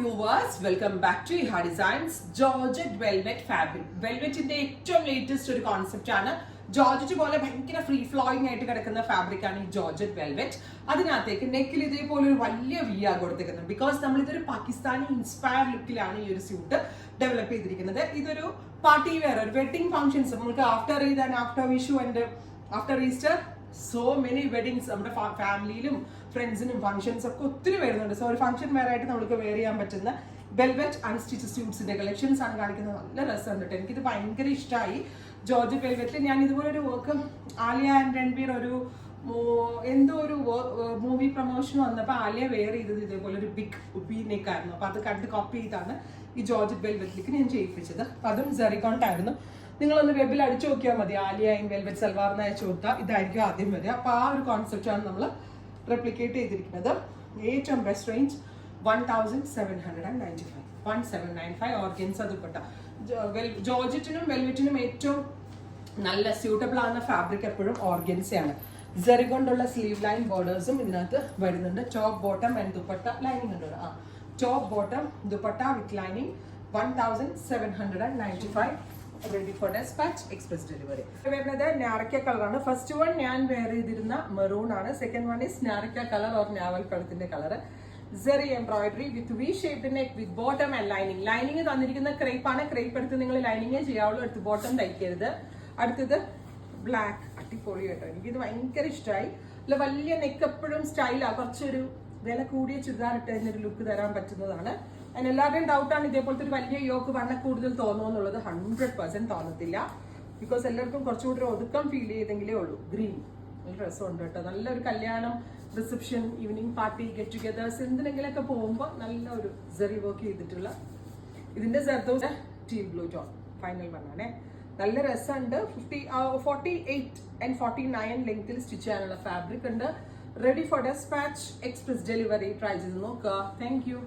viewers, welcome back to Iha Designs. Georgette Velvet Fabric. Velvetന്റെ ഏറ്റവും latest ഒരു concept ആണ്. Georgette പോലെ ഭയങ്കര ഫ്രീ ഫ്ലോയിങ് ആയിട്ട് കിടക്കുന്ന ഫാബ്രിക് ആണ് ഈ ജോർജറ്റ് വെൽവെറ്റ്. അതിനകത്തേക്ക് നെക്കിൽ ഇതേപോലെ ഒരു വലിയ വി ആ കൊടുത്തിരിക്കുന്നത്. ബിക്കോസ് നമ്മൾ ഇതൊരു പാകിസ്ഥാനി ഇൻസ്പയർ ലുക്കിലാണ് ഈ ഒരു സ്യൂട്ട് ഡെവലപ്പ് ചെയ്തിരിക്കുന്നത്. ഇതൊരു പാർട്ടി വെയർ, ഒരു വെഡിങ് ഫംഗ്ഷൻസ് നമുക്ക് after Eid and after Vishu and after Easter so many weddings നമ്മുടെ ഫാമിലിയിലും ഫ്രണ്ട്സിനും ഫംഗ്ഷൻസ് ഒക്കെ ഒത്തിരി വരുന്നുണ്ട്. സോ ഒരു ഫംഗ്ഷൻ വെയർ ആയിട്ട് നമുക്ക് വെയർ ചെയ്യാൻ പറ്റുന്ന വെൽവെറ്റ് അൺസ്റ്റിച്ച് സ്യൂട്ട്സിന്റെ കളക്ഷൻസ് ആണ് കാണിക്കുന്നത്. നല്ല രസമുണ്ട് കേട്ടോ, എനിക്കിത് ഭയങ്കര ഇഷ്ടമായി. ജോർജറ്റ് വെൽവെറ്റിൽ ഞാൻ ഇതുപോലെ ഒരു വർക്ക് ആലിയ ആൻഡ് രൺബീർ ഒരു എന്തോ ഒരു മൂവി പ്രൊമോഷൻ വന്നപ്പോൾ ആലിയ വെയർ ചെയ്തത് ഇതേപോലെ ഒരു ബിഗ് വി നെക്ക് ആയിരുന്നു. അപ്പോൾ അത് കണ്ട് കോപ്പി ചെയ്താണ് ഈ ജോർജറ്റ് വെൽവെറ്റിലേക്ക് ഞാൻ ചെയ്യിപ്പിച്ചത്. അപ്പം അതും സെറിക്കോണ്ടായിരുന്നു. നിങ്ങളൊന്ന് വെബിൽ അടിച്ചു നോക്കിയാൽ മതി. ആലിയ ഇൻ വെൽവെറ്റ് സൽവാർ എന്ന് അയച്ചു കൊടുത്താൽ ഇതായിരിക്കും ആദ്യം വരിക. അപ്പോൾ ആ ഒരു കോൺസെപ്റ്റാണ് നമ്മൾ റെപ്ലിക്കേറ്റ് ചെയ്തിരിക്കുന്നത്. ഏറ്റവും ബെസ്റ്റ് റേഞ്ച് 1795, 1795 ഓർഗൻസ ദുപ്പട്ട. ജോർജറ്റിനും വെൽവെറ്റിനും ഏറ്റവും നല്ല സ്യൂട്ടബിൾ ആകുന്ന ഫാബ്രിക് എപ്പോഴും ഓർഗൻസയാണ്. ജെറി കൊണ്ടുള്ള സ്ലീവ് ലൈൻ ബോർഡേഴ്സും ഇതിനകത്ത് വരുന്നുണ്ട്. Top bottom and dupatta lining ഉണ്ട്. Top bottom dupatta with lining 1795. Ready for dispatch, express delivery. വരുന്നത് നാരക്ക കളറാണ്. ഫസ്റ്റ് വൺ ഞാൻ വെയർ ചെയ്തിരുന്ന മെറൂൺ ആണ്. സെക്കൻഡ് വൺ ഇസ് നാരക്ക കളർ ഓർ നാവൽ കളത്തിന്റെ കളർ. സെറി embroidery with V shaped neck with bottom and lining. Lining തന്നിരിക്കുന്ന ക്രേപ്പ് ആണ്. ക്രേപ്പ് എടുത്ത് നിങ്ങൾ ലൈനിങ്ങേ ചെയ്യാവുള്ളൂ, എടുത്ത് ബോട്ടം തയ്ക്കരുത്. അടുത്തത് ബ്ലാക്ക്, അടിപൊളി കേട്ടോ, എനിക്കിത് ഭയങ്കര ഇഷ്ടമായി. അല്ല വലിയ നെക്ക് എപ്പോഴും സ്റ്റൈലാണ്, കുറച്ചൊരു വില കൂടിയ ചുരിദാർ ഇട്ട് അതിനൊരു ലുക്ക് തരാൻ പറ്റുന്നതാണ്. അതിന് എല്ലാവരുടെയും ഡൗട്ടാണ് ഇതേപോലത്തെ ഒരു വലിയ യോക്ക് വണ്ണ കൂടുതൽ തോന്നുമെന്നുള്ളത്. 100% തോന്നത്തില്ല. ബിക്കോസ് എല്ലാവർക്കും കുറച്ചുകൂടി ഒരു ഒതുക്കം ഫീൽ ചെയ്തെങ്കിലേ ഉള്ളൂ. ഗ്രീൻ നല്ല രസമുണ്ട് കേട്ടോ. നല്ലൊരു കല്യാണം, reception, evening party, get togethers എന്തിനെങ്കിലൊക്കെ പോകുമ്പോൾ നല്ലൊരു സെറി വർക്ക് ചെയ്തിട്ടുള്ള ഇതിന്റെ സെർദോസ് ടീ ബ്ലൂ ടോൺ ഫൈനൽ വണ്ണാണേ. നല്ല രസമുണ്ട്. 48 and 49 ലെങ്ത്തിൽ സ്റ്റിച്ച് ചെയ്യാനുള്ള ഫാബ്രിക് ഉണ്ട്. Ready for dispatch, express delivery. Try ചെയ്ത് നോക്കുക. Thank U.